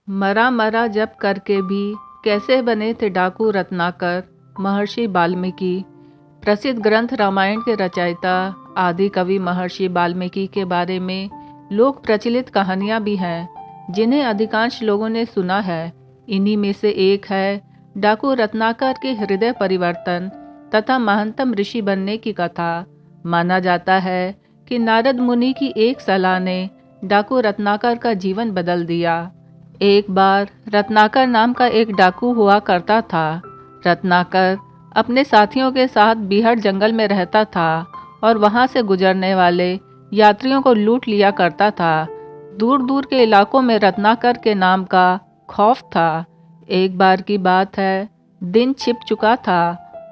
मरा मरा जप करके भी कैसे बने थे डाकू रत्नाकर। महर्षि वाल्मीकि। प्रसिद्ध ग्रंथ रामायण के रचयिता आदि कवि महर्षि वाल्मीकि के बारे में लोक प्रचलित कहानियाँ भी हैं, जिन्हें अधिकांश लोगों ने सुना है। इन्हीं में से एक है डाकू रत्नाकर के हृदय परिवर्तन तथा महानतम ऋषि बनने की कथा। माना जाता है कि नारद मुनि की एक सलाह ने डाकू रत्नाकर का जीवन बदल दिया। एक बार रत्नाकर नाम का एक डाकू हुआ करता था। रत्नाकर अपने साथियों के साथ बीहड़ जंगल में रहता था और वहां से गुजरने वाले यात्रियों को लूट लिया करता था। दूर दूर के इलाकों में रत्नाकर के नाम का खौफ था। एक बार की बात है, दिन छिप चुका था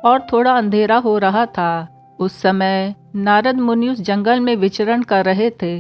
और थोड़ा अंधेरा हो रहा था। उस समय नारद मुनि उस जंगल में विचरण कर रहे थे।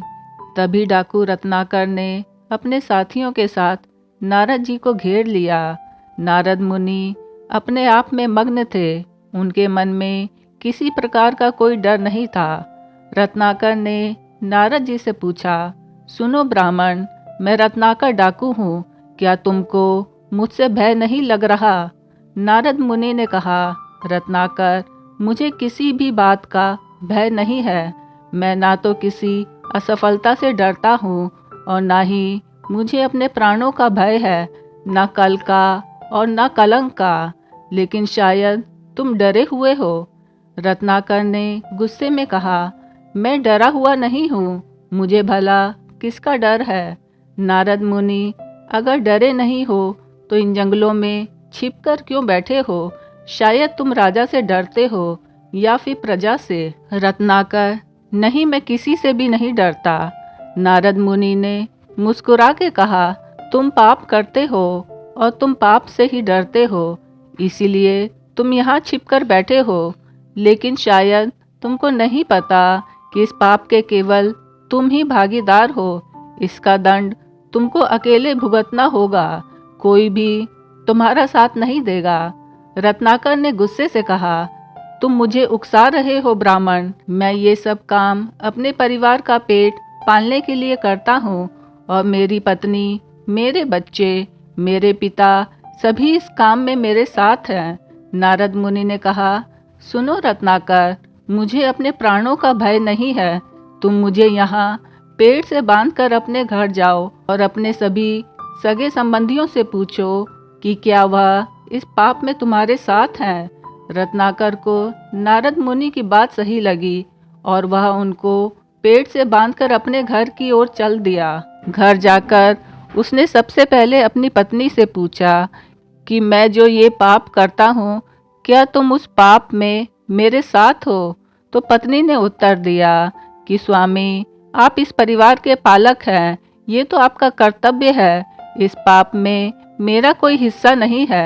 तभी डाकू रत्नाकर ने अपने साथियों के साथ नारद जी को घेर लिया। नारद मुनि अपने आप में मग्न थे। उनके मन में किसी प्रकार का कोई डर नहीं था। रत्नाकर ने नारद जी से पूछा, सुनो ब्राह्मण, मैं रत्नाकर डाकू हूँ, क्या तुमको मुझसे भय नहीं लग रहा? नारद मुनि ने कहा, रत्नाकर, मुझे किसी भी बात का भय नहीं है। मैं ना तो किसी असफलता से डरता हूँ और ना ही मुझे अपने प्राणों का भय है, ना कल का और ना कलंक का। लेकिन शायद तुम डरे हुए हो। रत्नाकर ने गुस्से में कहा, मैं डरा हुआ नहीं हूँ, मुझे भला किसका डर है? नारद मुनि, अगर डरे नहीं हो तो इन जंगलों में छिपकर क्यों बैठे हो? शायद तुम राजा से डरते हो या फिर प्रजा से। रत्नाकर, नहीं, मैं किसी से भी नहीं डरता। नारद मुनि ने मुस्कुरा के कहा, तुम पाप करते हो और तुम पाप से ही डरते हो, इसीलिए तुम यहाँ छिपकर बैठे हो। लेकिन शायद तुमको नहीं पता कि इस पाप के केवल तुम ही भागीदार हो। इसका दंड तुमको अकेले भुगतना होगा, कोई भी तुम्हारा साथ नहीं देगा। रत्नाकर ने गुस्से से कहा, तुम मुझे उकसा रहे हो ब्राह्मण। मैं ये सब काम अपने परिवार का पेट पालने के लिए करता हूँ और मेरी पत्नी, मेरे बच्चे, मेरे पिता सभी इस काम में मेरे साथ हैं। नारद मुनि ने कहा, सुनो रत्नाकर, मुझे अपने प्राणों का भय नहीं है। तुम मुझे यहाँ पेड़ से बांधकर अपने घर जाओ और अपने सभी सगे संबंधियों से पूछो कि क्या वह इस पाप में तुम्हारे साथ हैं। रत्नाकर को नारद मुनि की बात सही लगी और वह उनको पेड़ से बांधकर अपने घर की ओर चल दिया। घर जाकर उसने सबसे पहले अपनी पत्नी से पूछा कि मैं जो ये पाप करता हूँ, क्या तुम उस पाप में मेरे साथ हो? तो पत्नी ने उत्तर दिया कि स्वामी, आप इस परिवार के पालक हैं, ये तो आपका कर्तव्य है। इस पाप में मेरा कोई हिस्सा नहीं है।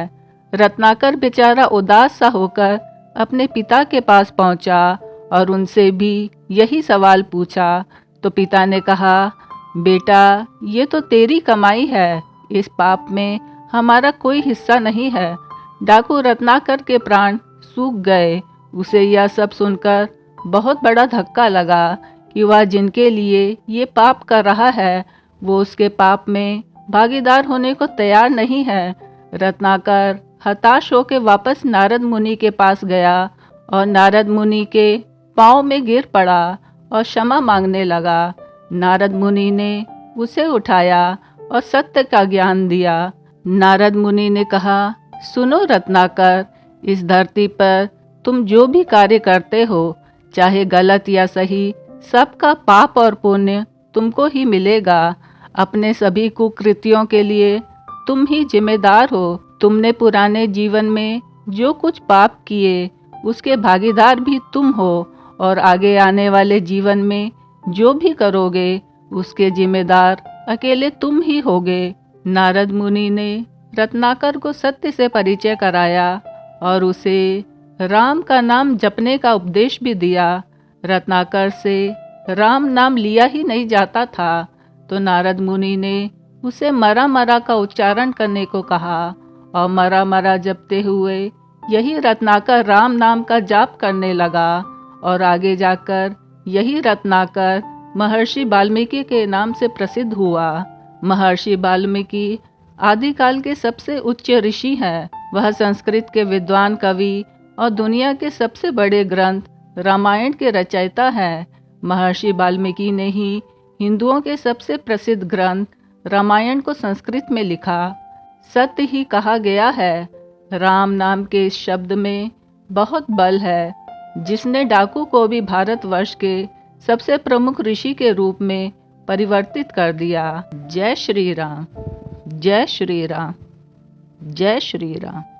रत्नाकर बेचारा उदास सा होकर अपने पिता के पास पहुंचा और उनसे भी यही सवाल पूछा। तो पिता ने कहा, बेटा, ये तो तेरी कमाई है, इस पाप में हमारा कोई हिस्सा नहीं है। डाकू रत्नाकर के प्राण सूख गए। उसे यह सब सुनकर बहुत बड़ा धक्का लगा कि वह जिनके लिए ये पाप कर रहा है, वो उसके पाप में भागीदार होने को तैयार नहीं है। रत्नाकर हताश होकर वापस नारद मुनि के पास गया और नारद मुनि के पाँव में गिर पड़ा और क्षमा मांगने लगा। नारद मुनि ने उसे उठाया और सत्य का ज्ञान दिया। नारद मुनि ने कहा, सुनो रत्नाकर, इस धरती पर तुम जो भी कार्य करते हो, चाहे गलत या सही, सबका पाप और पुण्य तुमको ही मिलेगा। अपने सभी कुकृत्यों के लिए तुम ही जिम्मेदार हो। तुमने पुराने जीवन में जो कुछ पाप किए, उसके भागीदार भी तुम हो और आगे आने वाले जीवन में जो भी करोगे, उसके जिम्मेदार अकेले तुम ही होगे। नारद मुनि ने रत्नाकर को सत्य से परिचय कराया और उसे राम का नाम जपने का उपदेश भी दिया। रत्नाकर से राम नाम लिया ही नहीं जाता था, तो नारद मुनि ने उसे मरा मरा का उच्चारण करने को कहा और मरा मरा जपते हुए यही रत्नाकर राम नाम का जाप करने लगा और आगे जाकर यही रत्नाकर महर्षि वाल्मीकि के नाम से प्रसिद्ध हुआ। महर्षि वाल्मीकि आदिकाल के सबसे उच्च ऋषि हैं। वह संस्कृत के विद्वान कवि और दुनिया के सबसे बड़े ग्रंथ रामायण के रचयिता हैं। महर्षि वाल्मीकि ने ही हिंदुओं के सबसे प्रसिद्ध ग्रंथ रामायण को संस्कृत में लिखा। सत्य ही कहा गया है, राम नाम के इस शब्द में बहुत बल है, जिसने डाकू को भी भारतवर्ष के सबसे प्रमुख ऋषि के रूप में परिवर्तित कर दिया। जय श्री राम, जय श्री राम, जय श्री राम।